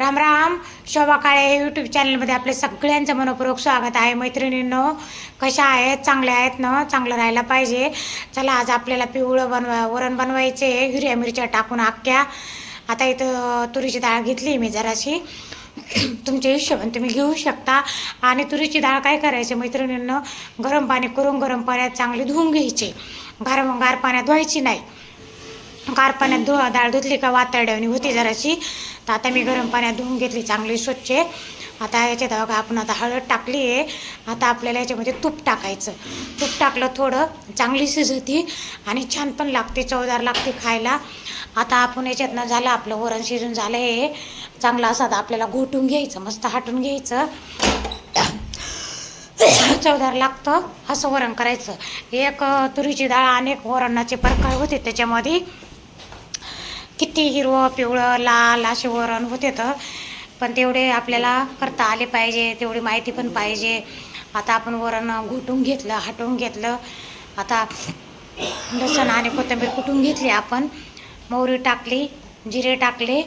राम राम. शोभा काळे YouTube चॅनलमध्ये आपले सगळ्यांचं मनपूर्वक स्वागत आहे. मैत्रिणींनो, कशा आहेत? चांगल्या आहेत ना? चांगलं राहायला पाहिजे. चला, आज आपल्याला पिवळं वरण बनवायचे, हिरव्या मिरच्या टाकून अख्ख्या. आता इथं तुरीची डाळ घेतली मी जराशी, तुमच्या हिशोबाने तुम्ही घेऊ शकता. आणि तुरीची डाळ काय करायची मैत्रिणींनो, गरम पाणी करून गरम पाण्यात चांगली धुवून घ्यायची. गार पाण्यात धुवायची नाही. गार पाण्यात डाळ धुतली का वातरड्यावणी होती जराशी. तर आता मी गरम पाण्यात धुवून घेतली चांगली स्वच्छ. आता याच्यात बघा, आपण आता हळद टाकली आहे. आता आपल्याला याच्यामध्ये तूप टाकायचं. तूप टाकलं थोडं, चांगली शिजती आणि छान पण लागते, चवदार लागते खायला. आता आपण याच्यातनं झालं, आपलं वरण शिजून झालं आहे चांगलं. असं आता आपल्याला घोटून घ्यायचं, मस्त हाटून घ्यायचं, चवदार लागतं असं वरण करायचं. एक तुरीची डाळ अनेक वरणाचे प्रकार होते त्याच्यामध्ये. किती हिरवं पिवळं लाल असे वरण होते, तर पण तेवढे आपल्याला करता आले पाहिजे, तेवढी माहिती पण पाहिजे. आता आपण वरण घोटून घेतलं, हाटून घेतलं. आता लसूण आणि कोथिंबीर कुटून घेतली आपण, मोहरी टाकली, जिरे टाकले.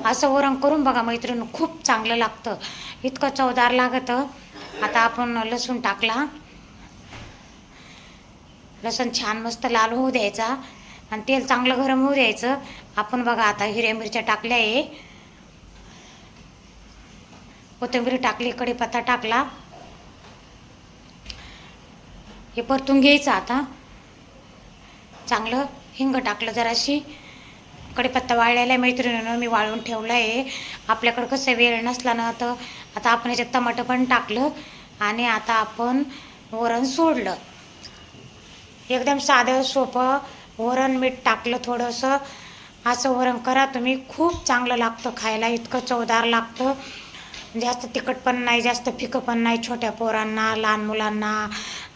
असं वरण करून बघा मैत्रिणी, खूप चांगलं लागतं, इतकं चवदार लागतं. आता आपण लसूण टाकला, लसूण छान मस्त लाल होऊ द्यायचा आणि तेल चांगलं गरम होऊ द्यायचं. आपण बघा आता हिरव्या मिरच्या टाकल्या आहे, कोथिंबीर टाकली, कढीपत्ता टाकला, हे परतून घ्यायचं. आता चांगलं हिंग टाकलं जराशी, कढीपत्ता वाळलेला आहे मैत्रिणीनं, मी वाळवून ठेवलं आहे. आपल्याकडं कसं वेळ नसला ना, तर आता आपण याच्यात टमाटर पण टाकलं आणि आता आपण वरण सोडलं. एकदम साधं सोपं वरण, मीठ टाकलं थोडंसं. असं वरण करा तुम्ही, खूप चांगलं लागतं खायला, इतकं चवदार लागतं. जास्त तिखट पण नाही, जास्त फिकं पण नाही. छोट्या पोरांना, लहान मुलांना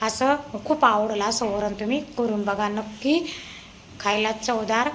असं खूप आवडलं. असं वरण तुम्ही करून बघा नक्की, खायला चवदार